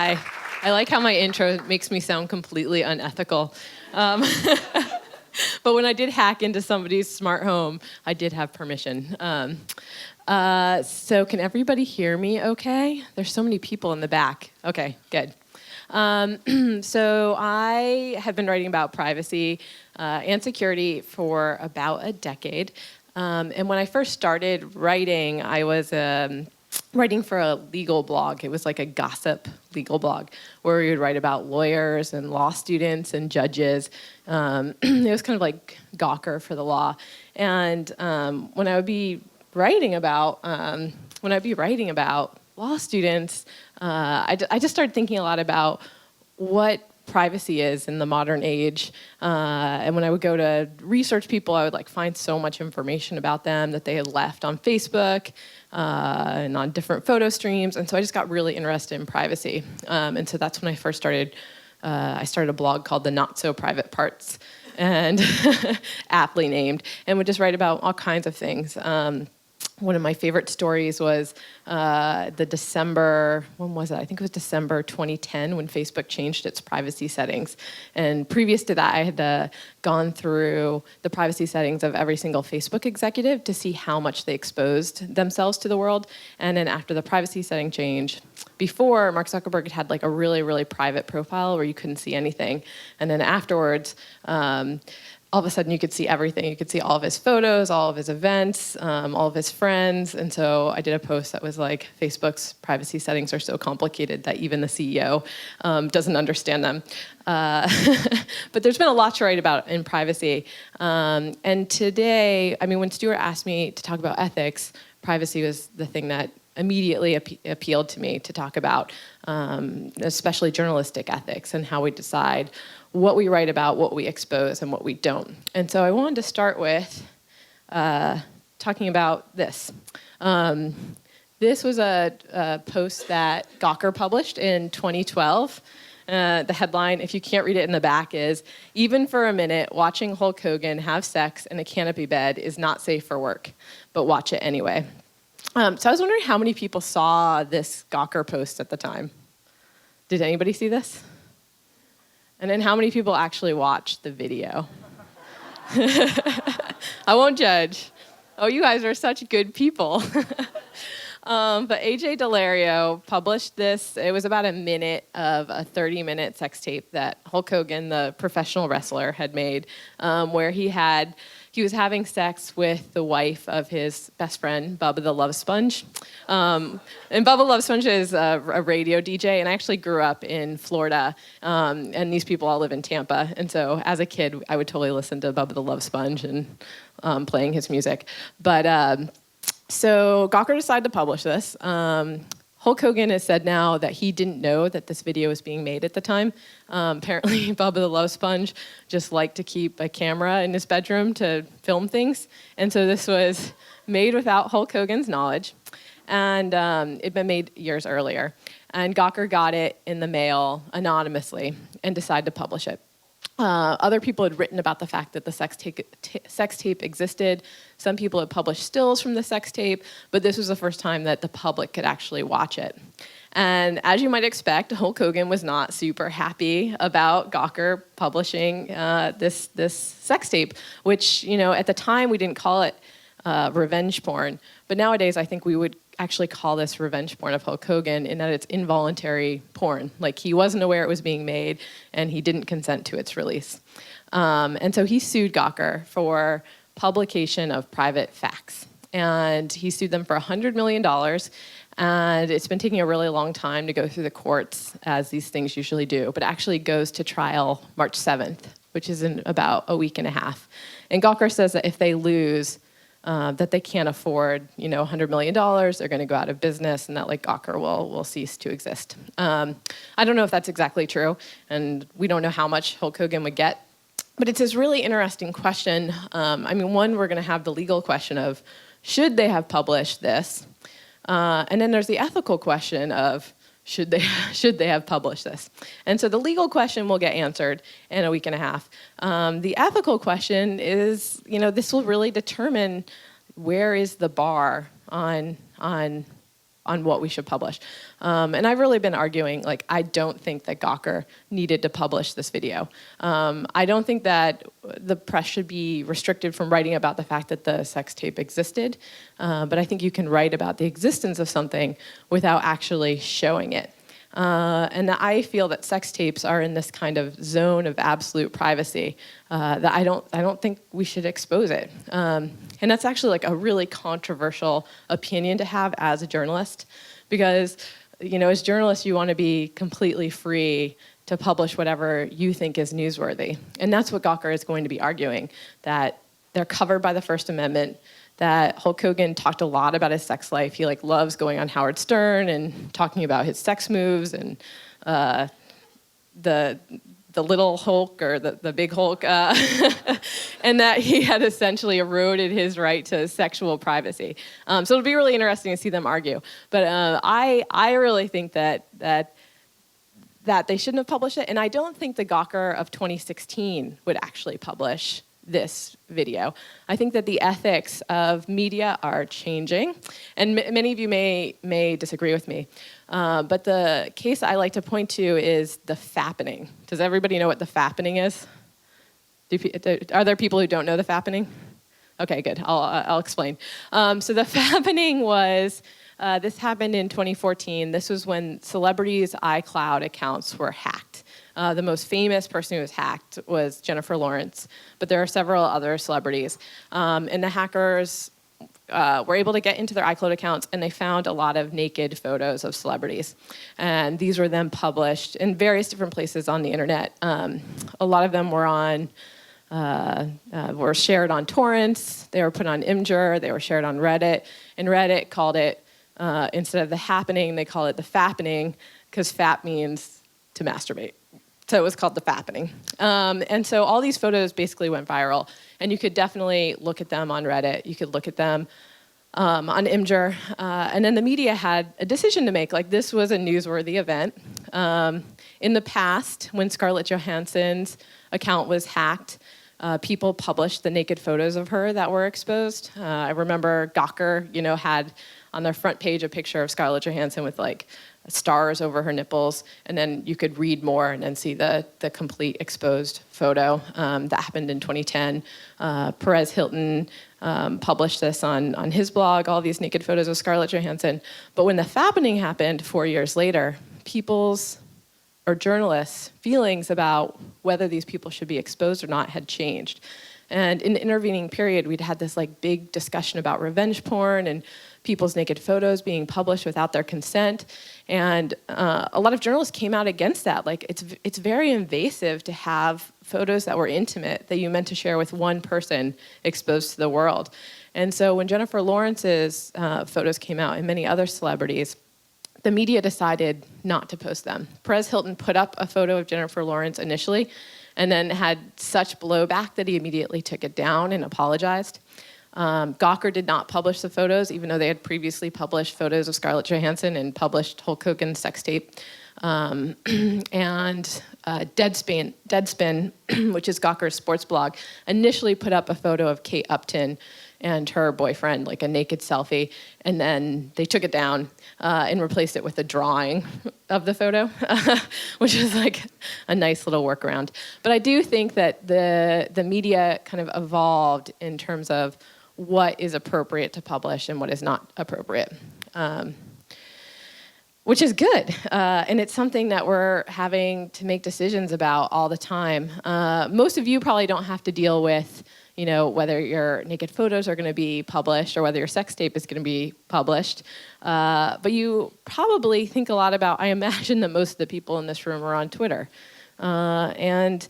Hi. I like how my intro makes me sound completely unethical. But when I did hack into somebody's smart home, I did have permission. So can everybody hear me okay? There's so many people in the back. Okay, good. So I have been writing about privacy and security for about a decade. And when I first started writing, I was writing for a legal blog. It was like a gossip legal blog where we would write about lawyers and law students and judges. It was kind of like Gawker for the law. And when I would be writing about law students, I just started thinking a lot about what privacy is in the modern age. And when I would go to research people, I would find so much information about them that they had left on Facebook and on different photo streams. And so I just got really interested in privacy. And so that's when I first started. I started a blog called The Not So Private Parts, and aptly named, and would just write about all kinds of things. One of my favorite stories was the December, when was it? I think it was December 2010 when Facebook changed its privacy settings. And previous to that, I had gone through the privacy settings of every single Facebook executive to see how much they exposed themselves to the world. And then after the privacy setting change, before, Mark Zuckerberg had a really, really private profile where you couldn't see anything. And then afterwards, all of a sudden you could see everything. You could see all of his photos, all of his events, all of his friends. And so I did a post that was like, Facebook's privacy settings are so complicated that even the CEO doesn't understand them. But there's been a lot to write about in privacy. And today, when Stuart asked me to talk about ethics, privacy was the thing that immediately appealed to me to talk about, especially journalistic ethics and how we decide what we write about, what we expose, and what we don't. And so I wanted to start with talking about this. This was a post that Gawker published in 2012. The headline, if you can't read it in the back, is, "Even for a minute, watching Hulk Hogan have sex in a canopy bed is not safe for work, but watch it anyway." So I was wondering how many people saw this Gawker post at the time. Did anybody see this? And then how many people actually watched the video? I won't judge. Oh, you guys are such good people. But AJ Delario published this. It was about a minute of a 30-minute sex tape that Hulk Hogan, the professional wrestler, had made, where he was having sex with the wife of his best friend, Bubba the Love Sponge. And Bubba Love Sponge is a radio DJ, and I actually grew up in Florida, and these people all live in Tampa. And so as a kid, I would totally listen to Bubba the Love Sponge and playing his music. But so Gawker decided to publish this. Hulk Hogan has said now that he didn't know that this video was being made at the time. Apparently, Bubba the Love Sponge just liked to keep a camera in his bedroom to film things. And so this was made without Hulk Hogan's knowledge. And it'd been made years earlier. And Gawker got it in the mail anonymously and decided to publish it. Other people had written about the fact that the sex tape existed. Some people had published stills from the sex tape, but this was the first time that the public could actually watch it. And as you might expect, Hulk Hogan was not super happy about Gawker publishing this sex tape, which, at the time we didn't call it revenge porn, but nowadays I think we would actually call this revenge porn of Hulk Hogan in that it's involuntary porn. He wasn't aware it was being made, and he didn't consent to its release. And so he sued Gawker for publication of private facts. And he sued them for $100 million. And it's been taking a really long time to go through the courts, as these things usually do. But it actually goes to trial March 7th, which is in about a week and a half. And Gawker says that if they lose, that they can't afford, $100 million, they're going to go out of business, and that Gawker will cease to exist. I don't know if that's exactly true, and we don't know how much Hulk Hogan would get, but it's this really interesting question. One, we're going to have the legal question of, should they have published this? And then there's the ethical question of, should they have published this? And so the legal question will get answered in a week and a half. The ethical question is, this will really determine where is the bar on on what we should publish. And I've really been arguing, like, I don't think that Gawker needed to publish this video. I don't think that the press should be restricted from writing about the fact that the sex tape existed, but I think you can write about the existence of something without actually showing it. And I feel that sex tapes are in this kind of zone of absolute privacy that I don't think we should expose it. And that's actually like a really controversial opinion to have as a journalist, because as journalists you want to be completely free to publish whatever you think is newsworthy, and that's what Gawker is going to be arguing, that they're covered by the First Amendment. That Hulk Hogan talked a lot about his sex life. He loves going on Howard Stern and talking about his sex moves, and the little Hulk or the big Hulk, and that he had essentially eroded his right to sexual privacy. So it'll be really interesting to see them argue. But I really think that they shouldn't have published it, and I don't think the Gawker of 2016 would actually publish this video. I think that the ethics of media are changing, and many of you may disagree with me. But the case I like to point to is the fappening. Does everybody know what the fappening is? Are there people who don't know the fappening? Okay, good. I'll explain. So the fappening was, this happened in 2014. This was when celebrities' iCloud accounts were hacked. The most famous person who was hacked was Jennifer Lawrence, but there are several other celebrities. And the hackers were able to get into their iCloud accounts, and they found a lot of naked photos of celebrities. And these were then published in various different places on the internet. A lot of them were were shared on torrents, they were put on Imgur, they were shared on Reddit, and Reddit called it, instead of the happening, they call it the fappening, because fap means to masturbate. So it was called the fappening. And so all these photos basically went viral, and you could definitely look at them on Reddit. You could look at them on Imgur. And then the media had a decision to make, like this was a newsworthy event. In the past, when Scarlett Johansson's account was hacked, people published the naked photos of her that were exposed. I remember Gawker, had on their front page a picture of Scarlett Johansson with like stars over her nipples, and then you could read more and then see the complete exposed photo. That happened in 2010. Perez Hilton published this on his blog, all these naked photos of Scarlett Johansson. But when the fappening happened 4 years later, people's or journalists' feelings about whether these people should be exposed or not had changed. And in the intervening period, we'd had this like big discussion about revenge porn and people's naked photos being published without their consent. And a lot of journalists came out against that. Like, it's very invasive to have photos that were intimate that you meant to share with one person exposed to the world. And so when Jennifer Lawrence's photos came out, and many other celebrities, the media decided not to post them. Perez Hilton put up a photo of Jennifer Lawrence initially, and then had such blowback that he immediately took it down and apologized. Gawker did not publish the photos, even though they had previously published photos of Scarlett Johansson and published Hulk Hogan's sex tape. And Deadspin, which is Gawker's sports blog, initially put up a photo of Kate Upton and her boyfriend, like a naked selfie, and then they took it down and replaced it with a drawing of the photo, which is like a nice little workaround. But I do think that the media kind of evolved in terms of what is appropriate to publish and what is not appropriate, which is good. And it's something that we're having to make decisions about all the time. Most of you probably don't have to deal with whether your naked photos are going to be published or whether your sex tape is going to be published. But you probably think a lot about, I imagine that most of the people in this room are on Twitter. And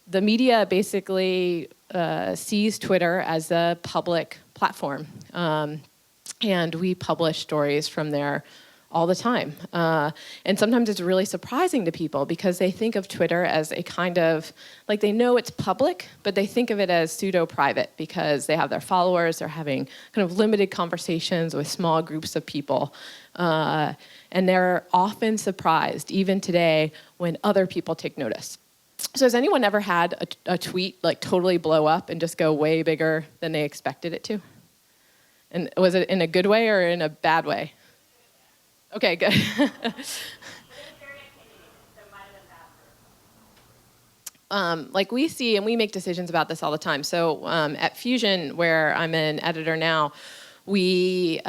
the media basically sees Twitter as a public platform. And we publish stories from there all the time. And sometimes it's really surprising to people because they think of Twitter as a kind of, like they know it's public, but they think of it as pseudo-private because they have their followers, they're having kind of limited conversations with small groups of people. And they're often surprised, even today, when other people take notice. So has anyone ever had a tweet like totally blow up and just go way bigger than they expected it to? And was it in a good way or in a bad way? Okay, good. Like we see and we make decisions about this all the time. So at Fusion, where I'm an editor now, we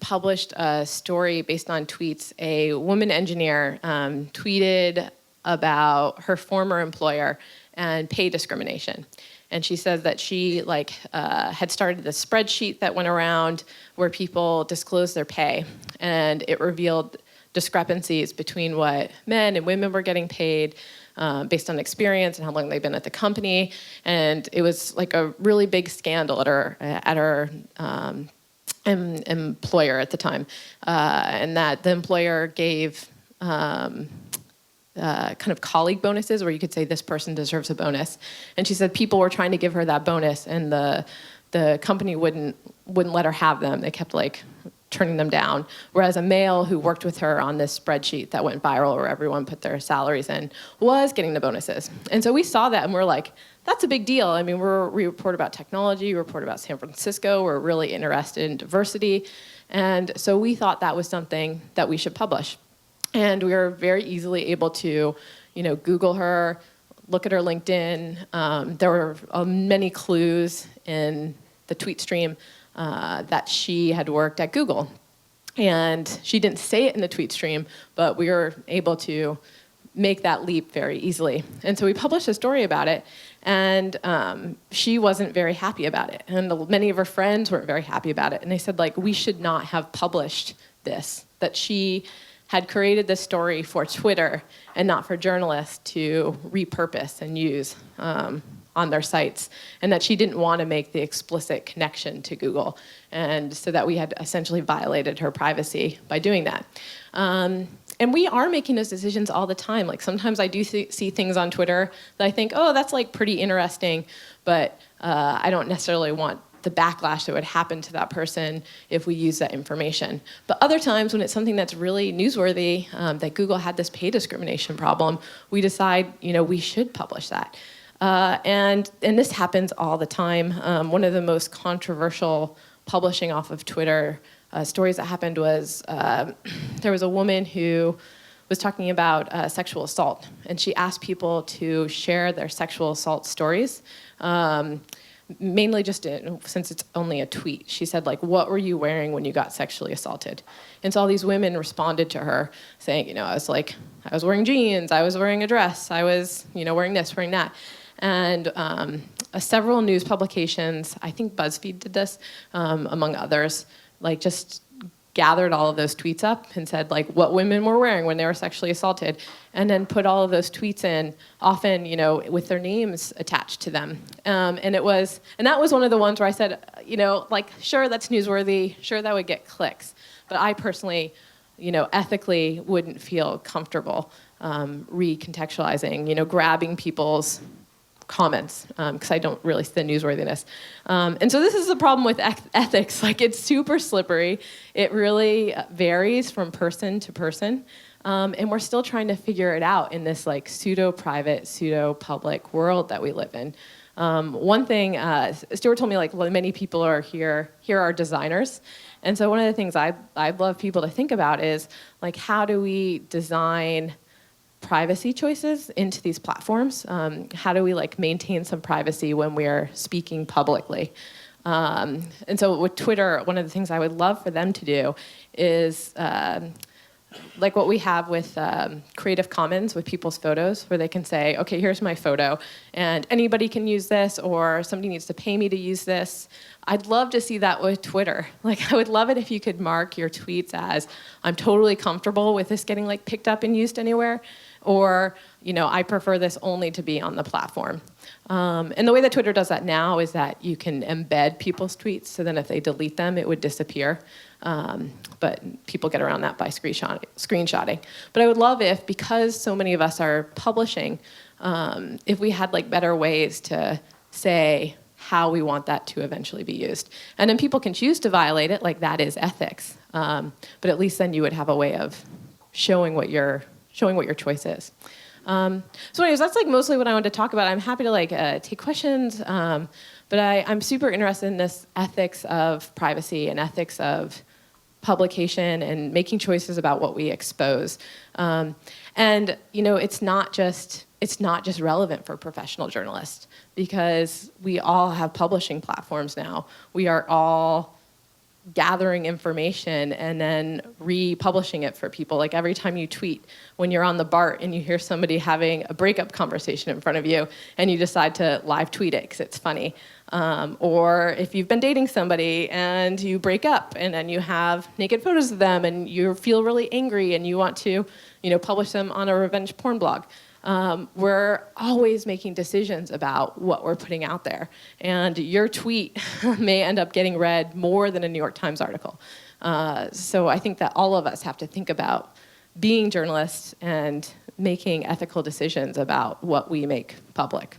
published a story based on tweets. A woman engineer tweeted about her former employer and pay discrimination. And she says that she had started this spreadsheet that went around where people disclosed their pay, and it revealed discrepancies between what men and women were getting paid based on experience and how long they've been at the company. And it was like a really big scandal at her employer at the time, and that the employer gave kind of colleague bonuses where you could say this person deserves a bonus. And she said people were trying to give her that bonus, and the company wouldn't let her have them. They kept turning them down. Whereas a male who worked with her on this spreadsheet that went viral where everyone put their salaries in was getting the bonuses. And so we saw that and we're like, that's a big deal. I mean, we report about technology, we report about San Francisco, we're really interested in diversity. And so we thought that was something that we should publish. And we were very easily able to, Google her, look at her LinkedIn. There were many clues in the tweet stream that she had worked at Google. And she didn't say it in the tweet stream, but we were able to make that leap very easily. And so we published a story about it, and she wasn't very happy about it. And many of her friends weren't very happy about it. And they said, we should not have published this, that she had created this story for Twitter and not for journalists to repurpose and use on their sites, and that she didn't want to make the explicit connection to Google, and so that we had essentially violated her privacy by doing that. And we are making those decisions all the time. Sometimes I do see things on Twitter that I think, oh, that's pretty interesting, but I don't necessarily want the backlash that would happen to that person if we use that information. But other times when it's something that's really newsworthy, that Google had this pay discrimination problem, we decide, we should publish that. And this happens all the time. One of the most controversial publishing off of Twitter stories that happened was there was a woman who was talking about sexual assault, and she asked people to share their sexual assault stories. Mainly just since it's only a tweet. She said, what were you wearing when you got sexually assaulted? And so all these women responded to her saying, I was wearing jeans, I was wearing a dress, I was, wearing this, wearing that. And several news publications, I think BuzzFeed did this, among others, just gathered all of those tweets up and said what women were wearing when they were sexually assaulted, and then put all of those tweets in, often with their names attached to them. And that was one of the ones where I said, sure, that's newsworthy, sure, that would get clicks, but I personally, ethically wouldn't feel comfortable recontextualizing, grabbing people's comments, because I don't really see the newsworthiness. And so this is the problem with ethics. It's super slippery. It really varies from person to person. And we're still trying to figure it out in this pseudo-private, pseudo-public world that we live in. One thing, Stuart told me many people are here are designers. And so one of the things I'd love people to think about is how do we design privacy choices into these platforms? How do we maintain some privacy when we're speaking publicly? And so with Twitter, one of the things I would love for them to do is what we have with Creative Commons with people's photos, where they can say, okay, here's my photo, and anybody can use this, or somebody needs to pay me to use this. I'd love to see that with Twitter. I would love it if you could mark your tweets as, I'm totally comfortable with this getting picked up and used anywhere, or, I prefer this only to be on the platform. And the way that Twitter does that now is that you can embed people's tweets, so then if they delete them, it would disappear. But people get around that by screenshotting. But I would love if, because so many of us are publishing, if we had better ways to say how we want that to eventually be used. And then people can choose to violate it, that is ethics. But at least then you would have a way of showing what your choice is. So anyways, that's mostly what I wanted to talk about. I'm happy to take questions, but I'm super interested in this ethics of privacy and ethics of publication and making choices about what we expose. And it's not just relevant for professional journalists, because we all have publishing platforms now. We are all gathering information and then republishing it for people. Like every time you tweet, when you're on the BART and you hear somebody having a breakup conversation in front of you and you decide to live tweet it because it's funny. Or if you've been dating somebody and you break up and then you have naked photos of them and you feel really angry and you want to, publish them on a revenge porn blog. We're always making decisions about what we're putting out there. And your tweet may end up getting read more than a New York Times article. So I think that all of us have to think about being journalists and making ethical decisions about what we make public.